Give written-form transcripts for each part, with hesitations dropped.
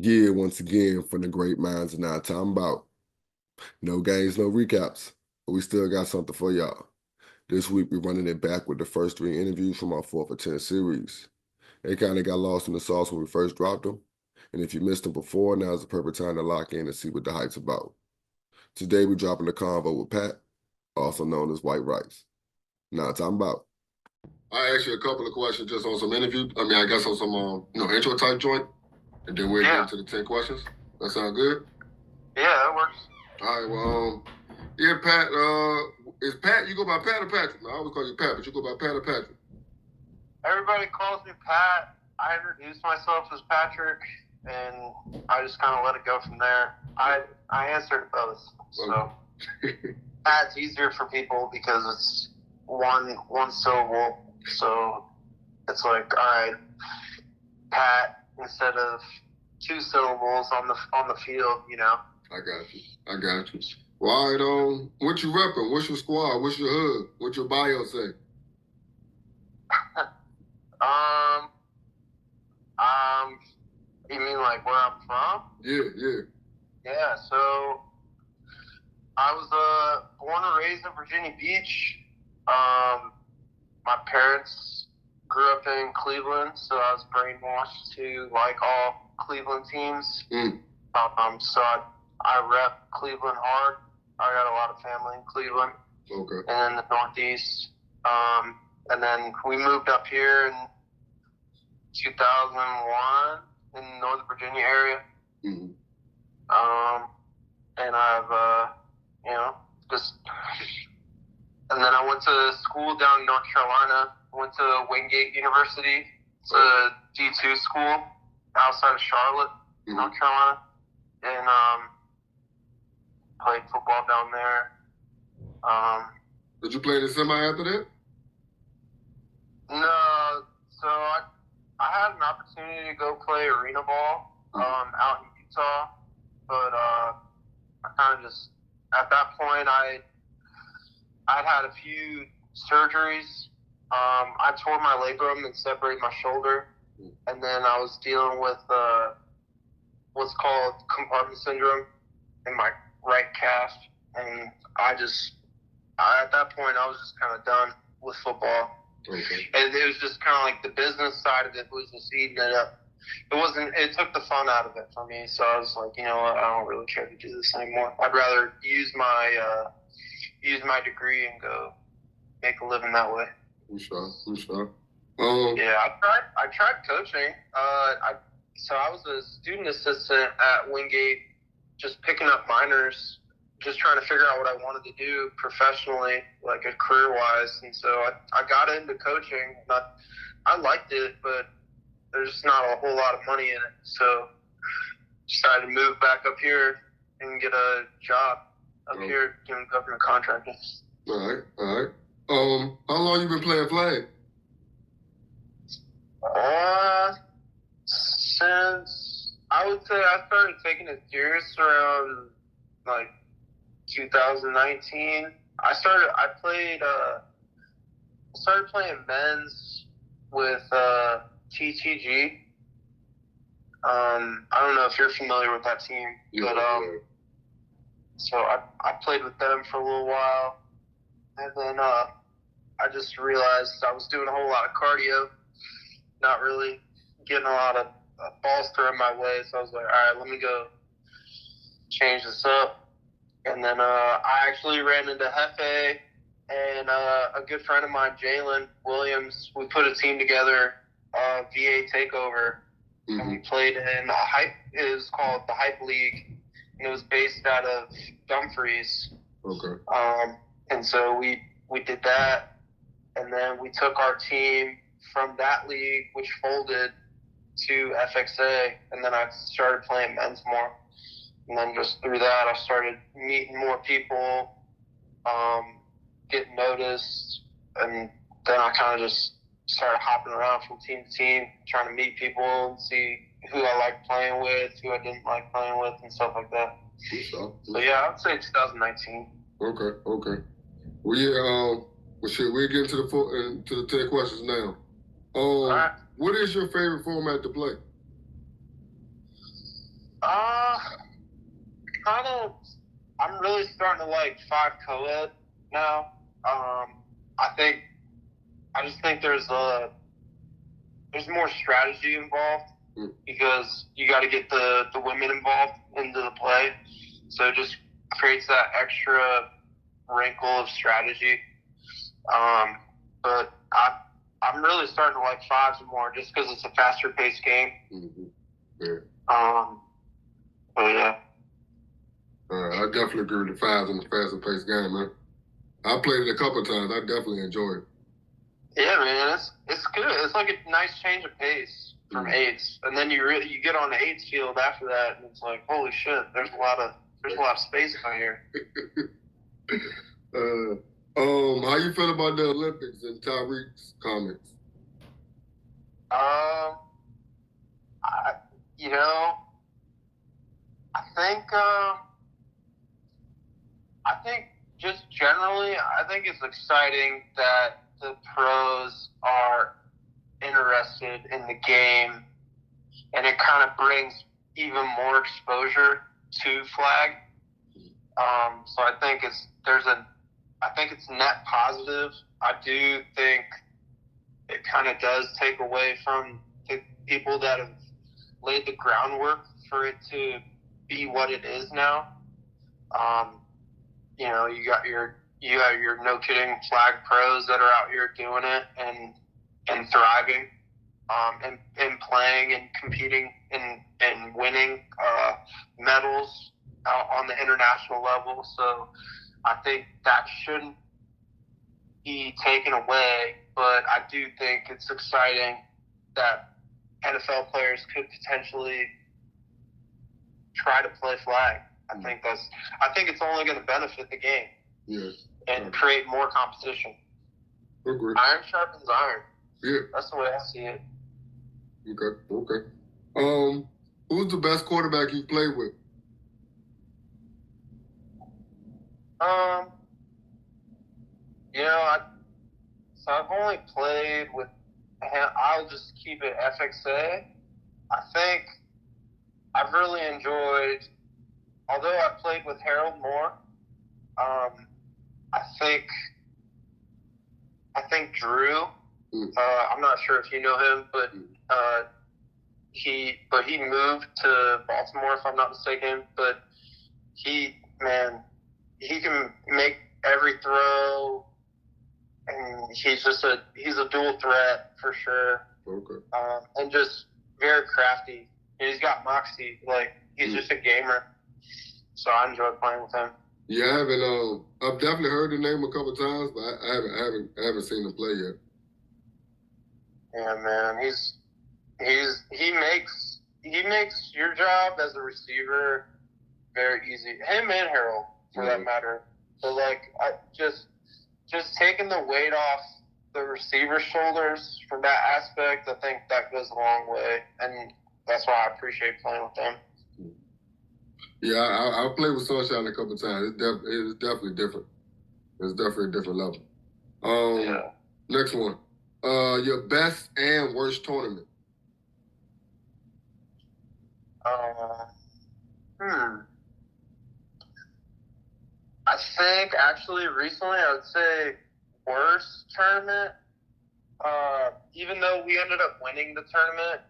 Yeah, once again, from the great minds of now talking about no games, no recaps. But we still got something for y'all. This week we're running it back with the first three interviews from our 4th&10 series. They kind of got lost in the sauce when we first dropped them. And if you missed them before, now's the perfect time to lock in and see what the hype's about. Today we're dropping the convo with Pat, also known as White Rice. Now talking about. I asked you a couple of questions just on some interview. I guess on some intro type joint, and then we'll get into the 10 questions. That sound good? Yeah, that works. All right, well, yeah, Pat, is Pat, you go by Pat or Patrick? No, I always call you Pat, but you go by Pat or Patrick? Everybody calls me Pat. I introduced myself as Patrick, and I just kind of let it go from there. I answered both, so Pat's easier for people because it's one syllable. So it's like, all right, Pat instead of two syllables on the field, you know. I got you. Well, all right, what you repping? What's your squad? What's your hood? What's your bio say? You mean like where I'm from? Yeah. Yeah, so I was born and raised in Virginia Beach. My parents grew up in Cleveland, so I was brainwashed to like all Cleveland teams. So I rep Cleveland hard. I got a lot of family in Cleveland. Okay. And in the Northeast. And then we moved up here in 2001 in the Northern Virginia area. And I've, and then I went to school down in North Carolina. Went to Wingate University. It's a D2 school outside of Charlotte, North Carolina. And played football down there. Did you play in the semi after that? No. So I had an opportunity to go play arena ball out in Utah, but I kind of just, at that point, I'd had a few surgeries. I tore my labrum and separated my shoulder, and then I was dealing with what's called compartment syndrome in my right calf, and at that point, I was just kind of done with football. Okay. And it was just kind of like the business side of it was just eating it up. It took the fun out of it for me. So I was like, you know what, I don't really care to do this anymore. I'd rather use my degree and go make a living that way. I'm sure. Yeah, I tried coaching. So I was a student assistant at Wingate, just picking up minors, just trying to figure out what I wanted to do professionally, like career-wise. And so I got into coaching. I liked it, but there's just not a whole lot of money in it. So decided to move back up here and get a job up here doing government contracting. All right. How long you been playing flag? Since I would say I started taking it serious around like 2019. I started playing men's with TTG. I don't know if you're familiar with that team, but so I played with them for a little while, and then I just realized I was doing a whole lot of cardio, not really getting a lot of balls thrown my way. So I was like, all right, let me go change this up. And then I actually ran into Hefe and a good friend of mine, Jalen Williams. We put a team together, VA Takeover, and we played in it was called the Hype League, and it was based out of Dumfries. Okay. And so we did that, and then we took our team from that league, which folded, to FXA, and then I started playing men's more. And then just through that, I started meeting more people, getting noticed, and then I kind of just started hopping around from team to team, trying to meet people and see who I liked playing with, who I didn't like playing with, and stuff like that. So yeah, I'd say 2019. Okay. We'll get into the 10 questions now. All right. What is your favorite format to play? I'm really starting to like 5 co-ed now. I just think there's more strategy involved because you got to get the women involved into the play. So it just creates that extra wrinkle of strategy. But I'm really starting to like 5s more just because it's a faster paced game. Mm-hmm. Yeah. But yeah. I definitely agree with the 5s in the faster paced game, man. I played it a couple of times. I definitely enjoyed it. Yeah, man, it's good. It's like a nice change of pace from 8s, and then you get on the 8s field after that, and it's like, holy shit, there's a lot of space out here. How you feel about the Olympics and Tyreek's comments? I think just generally, I think it's exciting that the pros are interested in the game, and it kind of brings even more exposure to flag. So I think it's net positive. I do think it kind of does take away from the people that have laid the groundwork for it to be what it is now. You got your no kidding flag pros that are out here doing it and thriving, and playing and competing and winning medals on the international level. So I think that shouldn't be taken away, but I do think it's exciting that NFL players could potentially try to play flag. I think it's only going to benefit the game. Yes. And create more competition. Agree. Iron sharpens iron. Yeah. That's the way I see it. Okay. Who's the best quarterback you played with? So I've only played with, I'll just keep it FXA. I think I've really enjoyed, although I played with Harold more, I think Drew, I'm not sure if you know him, but he moved to Baltimore, if I'm not mistaken, but he can make every throw, and he's a dual threat for sure. Okay. And just very crafty. And he's got moxie, like he's just a gamer. So I enjoy playing with him. Yeah, I've definitely heard the name a couple times, but I haven't seen him play yet. Yeah, man, he makes your job as a receiver very easy. Him and Harold, for that matter. But just taking the weight off the receiver's shoulders from that aspect, I think that goes a long way, and that's why I appreciate playing with them. Yeah, I played with Sunshine a couple times. It's definitely different. It's definitely a different level. Yeah. Next one. Your best and worst tournament. I think actually recently I would say worst tournament. Even though we ended up winning the tournament,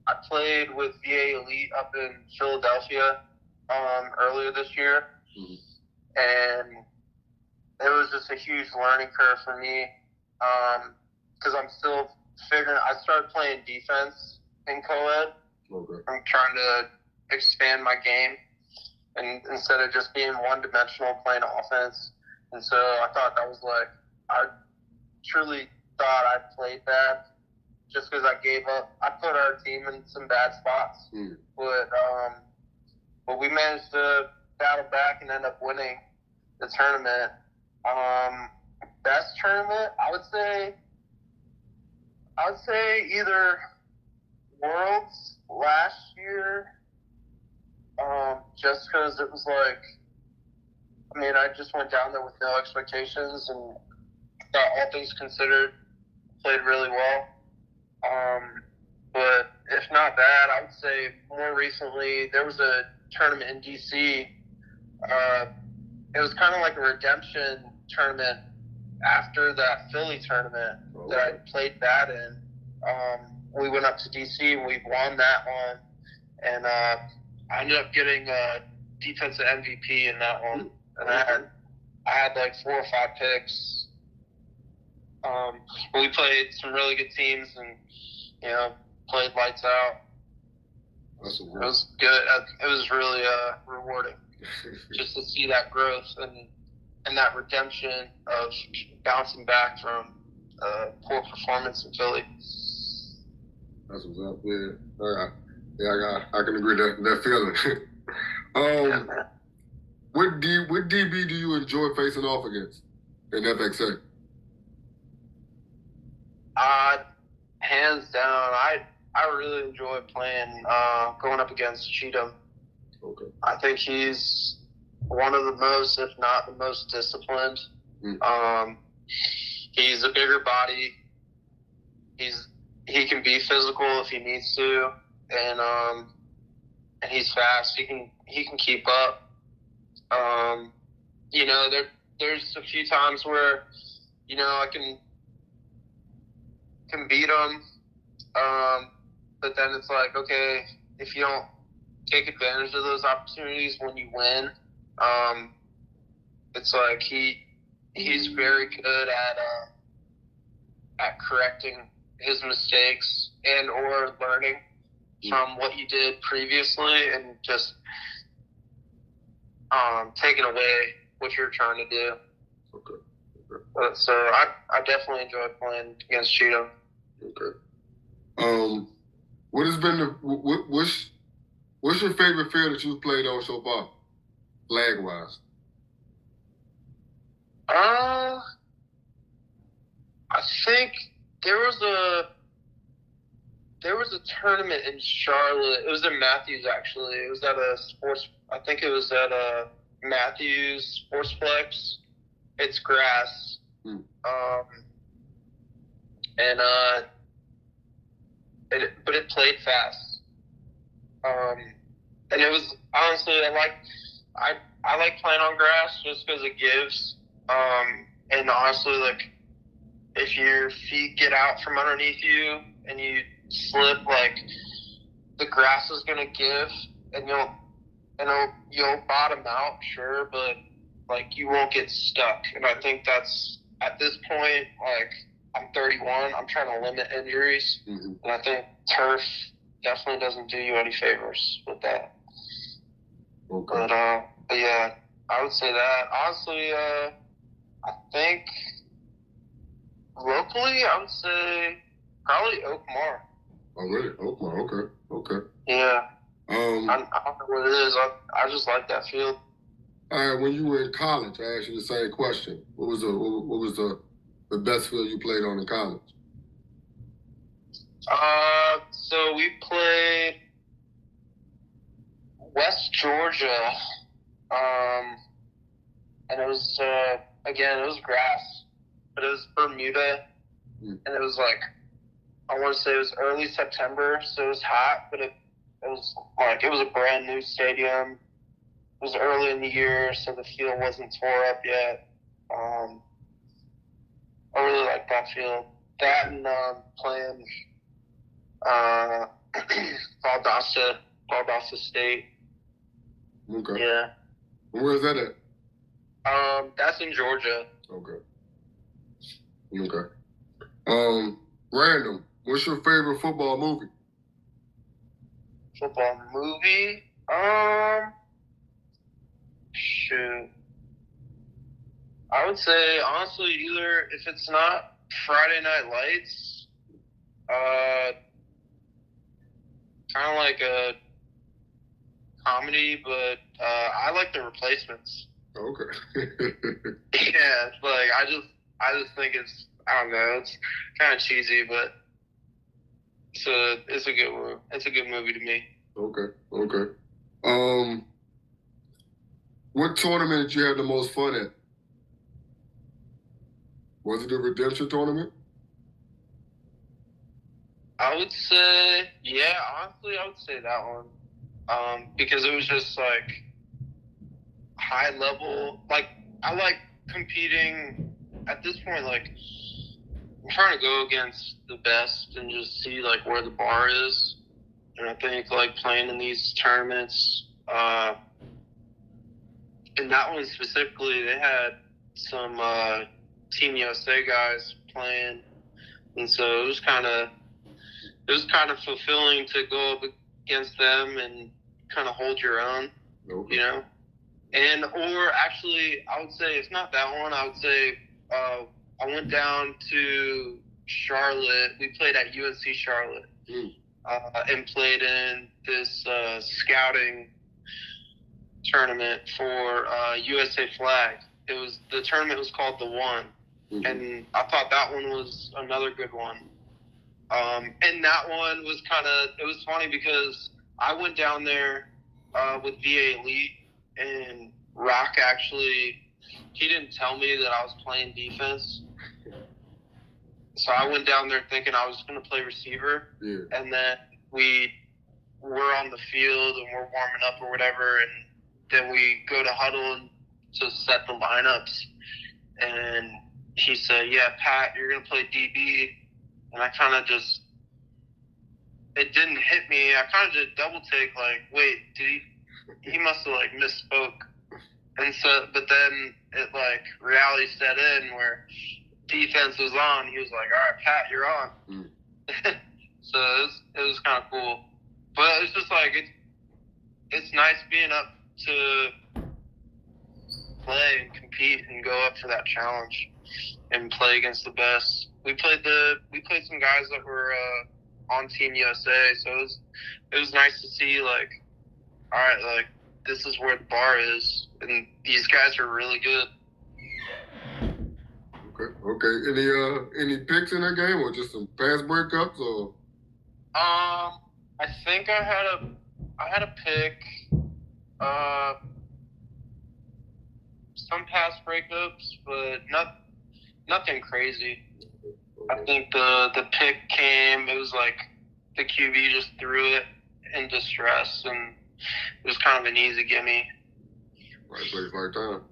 I played with VA Elite up in Philadelphia earlier this year, and it was just a huge learning curve for me because I'm still figuring. I started playing defense in co-ed. Okay. I'm trying to expand my game, and instead of just being one-dimensional playing offense. And so I thought that was I truly thought I played bad just because I gave up. I put our team in some bad spots, but we managed to battle back and end up winning the tournament. Best tournament, I would say either Worlds last year, just because it was I just went down there with no expectations and thought all things considered played really well. But if if not that, I would say more recently there was a tournament in DC. It was kind of like a redemption tournament after that Philly tournament that I played that in. We went up to DC and we won that one, and I ended up getting defensive MVP in that one. And I had like 4 or 5 picks. We played some really good teams and played lights out. It was good. It was really rewarding just to see that growth and that redemption of bouncing back from poor performance in Philly. That's what's up. Yeah, all right. Yeah, I can agree that feeling. What DB do you enjoy facing off against in FXA? Hands down, I really enjoy playing going up against Cheatham. Okay. I think he's one of the most, if not the most disciplined. He's a bigger body. He can be physical if he needs to, and he's fast. He can keep up. There's a few times where I can beat him, but then it's like, okay, if you don't take advantage of those opportunities when you win, it's like he's very good at correcting his mistakes and or learning from what you did previously and just taking away what you're trying to do. Okay. So I definitely enjoy playing against Cheatham. Okay. What has been what's your favorite field that you've played on so far, flag wise? I think there was a tournament in Charlotte. It was in Matthews, actually. It was at a sports. I think it was at a Matthews Sportsplex. It's grass. But it played fast. And it was honestly I like playing on grass just because it gives. And honestly, like if your feet get out from underneath you and you slip, like the grass is gonna give, and you'll bottom out, sure, but like you won't get stuck. And I think that's at this point, like I'm 31, I'm trying to limit injuries, and I think turf definitely doesn't do you any favors with that. Okay. But yeah, I would say that. Honestly, I think locally, I would say probably Oakmar. Oh, really? Oakmar, okay. Yeah. I don't know what it is. I just like that field. All right, when you were in college, I asked you the same question. What was the best field you played on in college? So we played West Georgia, and it was again, it was grass, but it was Bermuda, and it was like, I want to say it was early September, so it was hot, but it was a brand new stadium. It was early in the year, so the field wasn't tore up yet. I really like that field. That and playing Valdosta State. Okay. Yeah. Where's that at? That's in Georgia. Okay. Random. What's your favorite football movie? Football movie? Shoot. I would say, honestly, either if it's not Friday Night Lights, kind of like a comedy, but I like The Replacements. Okay. Yeah, like I just think it's, I don't know, it's kind of cheesy, but it's a good movie. It's a good movie to me. Okay. What tournament did you have the most fun at? Was it the redemption tournament? I would say, yeah, say that one. Because it was just like high level. Like I like competing at this point. Like I'm trying to go against the best and just see like where the bar is. And I think like playing in these tournaments, and that one specifically, they had some Team USA guys playing, and so it was kind of fulfilling to go up against them and kind of hold your own, you know. And or actually, I would say it's not that one. I would say I went down to Charlotte. We played at UNC Charlotte, and played in this scouting tournament for USA Flag. The tournament was called the One, and I thought that one was another good one. And that one was it was funny because I went down there with VA Elite, and Rock actually, he didn't tell me that I was playing defense. So I went down there thinking I was going to play receiver. Yeah. And then we were on the field and we're warming up or whatever, and then we go to huddle and to set the lineups. And he said, "Yeah, Pat, you're going to play DB." And I kind of just, it didn't hit me. I kind of did a double take, like, wait, he must have, like, misspoke. And so, but then it, like, reality set in where defense was on. He was like, "All right, Pat, you're on." So it was kind of cool. But it's just like, it's nice being up to play and compete and go up for that challenge and play against the best. We played some guys that were on Team USA, so it was nice to see, like, all right, like, this is where the bar is, and these guys are really good. Okay. Any picks in that game, or just some pass breakups, or? I think I had a pick, some pass breakups, but nothing crazy. I think the pick came, it was like the QB just threw it in distress, and it was kind of an easy gimme. Right place, right time.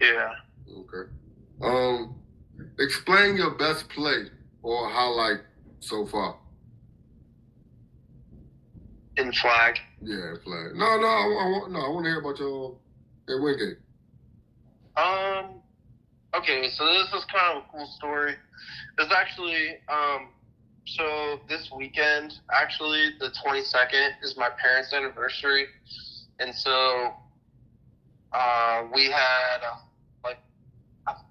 Yeah. Okay. Explain your best play or highlight so far. In flag? Yeah, in flag. No, I want to hear about your win game. Okay, so this is kind of a cool story. There's actually, so this weekend, actually, the 22nd is my parents' anniversary. And so, we had,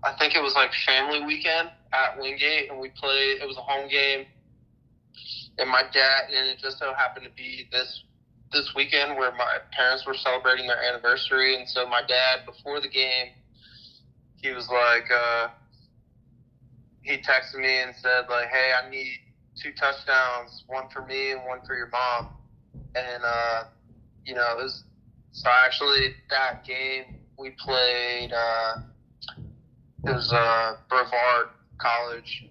I think it was like family weekend at Wingate, and it was a home game. And it just so happened to be this weekend where my parents were celebrating their anniversary. And so my dad, before the game, he was like, he texted me and said, like, "Hey, I need 2 touchdowns, one for me and one for your mom." And, you know, so actually that game we played, it was Brevard College.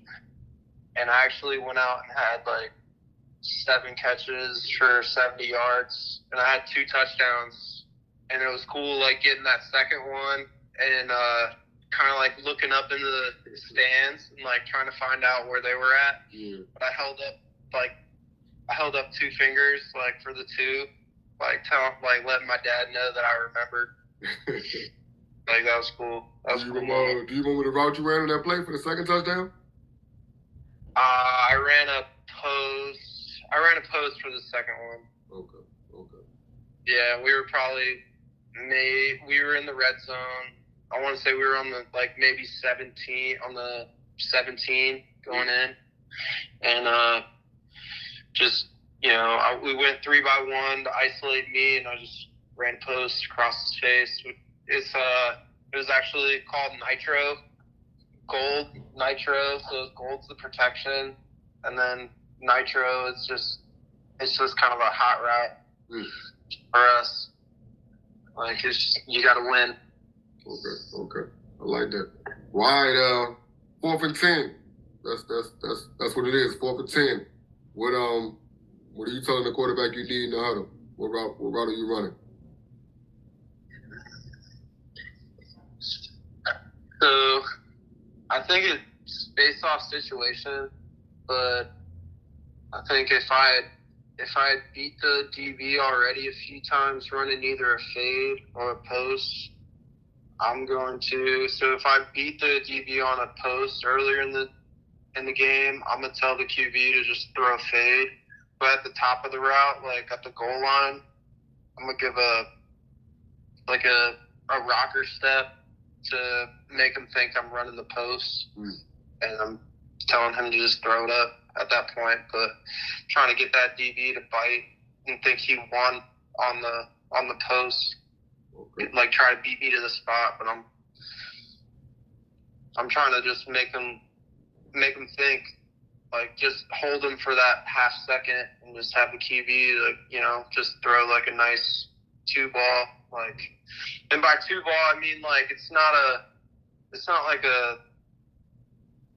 And I actually went out and had like 7 catches for 70 yards. And I had 2 touchdowns. And it was cool, like, getting that second one and kind of like looking up into the stands and like trying to find out where they were at. Yeah. But I held up 2 fingers, like, for the 2, like letting my dad know that I remembered. Like, that was cool. That was cool. Do you remember the route you ran on that play for the second touchdown? I ran a post for the second one. Okay. Yeah, we were in the red zone. I want to say we were on the, like, maybe 17 going in. And just, you know, we went 3 by 1 to isolate me, and I just ran post across his face. It was actually called Gold Nitro, so Gold's the protection, and then Nitro it's just kind of a hot route for us. Like, it's just, you got to win. Okay. I like that. Wide 4th and 10. That's what it is. 4th and 10. What are you telling the quarterback you need in the huddle? What route are you running? So I think it's based off situation, but I think if I beat the DB already a few times running either a fade or a post, I'm going to. So if I beat the DB on a post earlier in the game, I'm gonna tell the QB to just throw a fade. But at the top of the route, like at the goal line, I'm gonna give a rocker step to make him think I'm running the post, and I'm telling him to just throw it up at that point. But trying to get that DB to bite and think he won on the post, like try to beat me to the spot. But I'm trying to just make him think, like just hold him for that half second and just have the QB like just throw like a nice two ball, like, and by two ball I mean like it's not like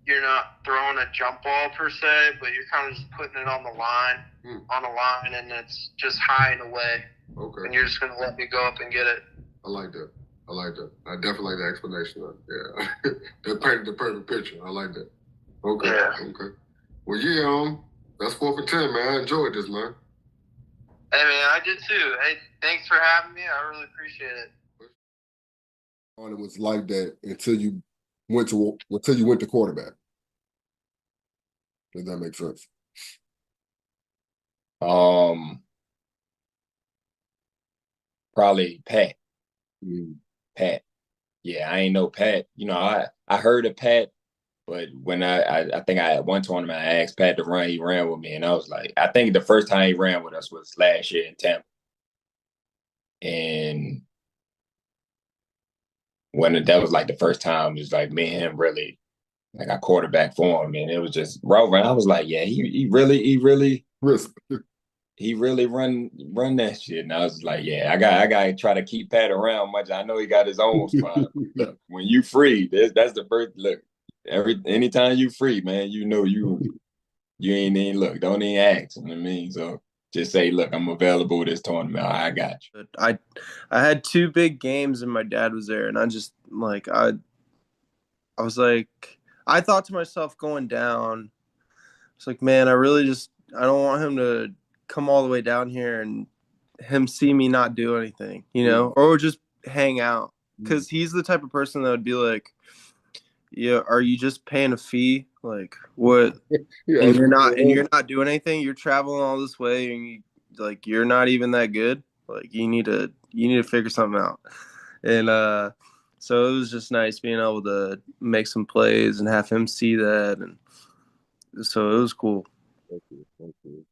you're not throwing a jump ball per se, but you're kind of just putting it on the line, and it's just high and away. Okay. And you're just gonna let me go up and get it. I like that. I definitely like the explanation. Yeah, that painted the perfect picture. I like that. Okay. Yeah. Okay. Well, yeah, that's 4th&10, man. I enjoyed this, man. Hey, man, I did too. Hey, thanks for having me. I really appreciate it. It was like that until you went to quarterback. Does that make sense? Probably Pat. Mm. Pat. Yeah, I ain't know Pat. I heard of Pat, but when I think I at one tournament I asked Pat to run, he ran with me, and I was like, I think the first time he ran with us was last year in Tampa, and when that was like the first time, it was like me and him really like I quarterback for him, and it was just rover. I was like, yeah, he really Risk. he really run that shit. And I was like, yeah, I got to try to keep Pat around much. I know he got his own spot. Look, when you free, that's the first look. Anytime you free, man, you know you ain't even look. Don't even ask. You know what I mean? So just say, look, I'm available this tournament. I got you. I had two big games and my dad was there, and I just like I was like, I thought to myself going down, it's like, man, I don't want him to come all the way down here and him see me not do anything, or just hang out. Because he's the type of person that would be like, yeah, are you just paying a fee? Like what? Yeah, and you're not doing anything. You're traveling all this way, and you're not even that good. Like you need to figure something out. And so it was just nice being able to make some plays and have him see that, and so it was cool. Thank you.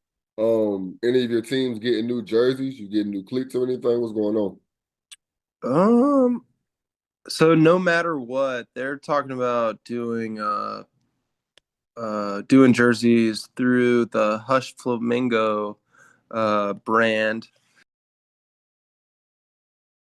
Any of your teams getting new jerseys? You getting new cleats or anything? What's going on? So no matter what, they're talking about doing jerseys through the Hush Flamingo brand.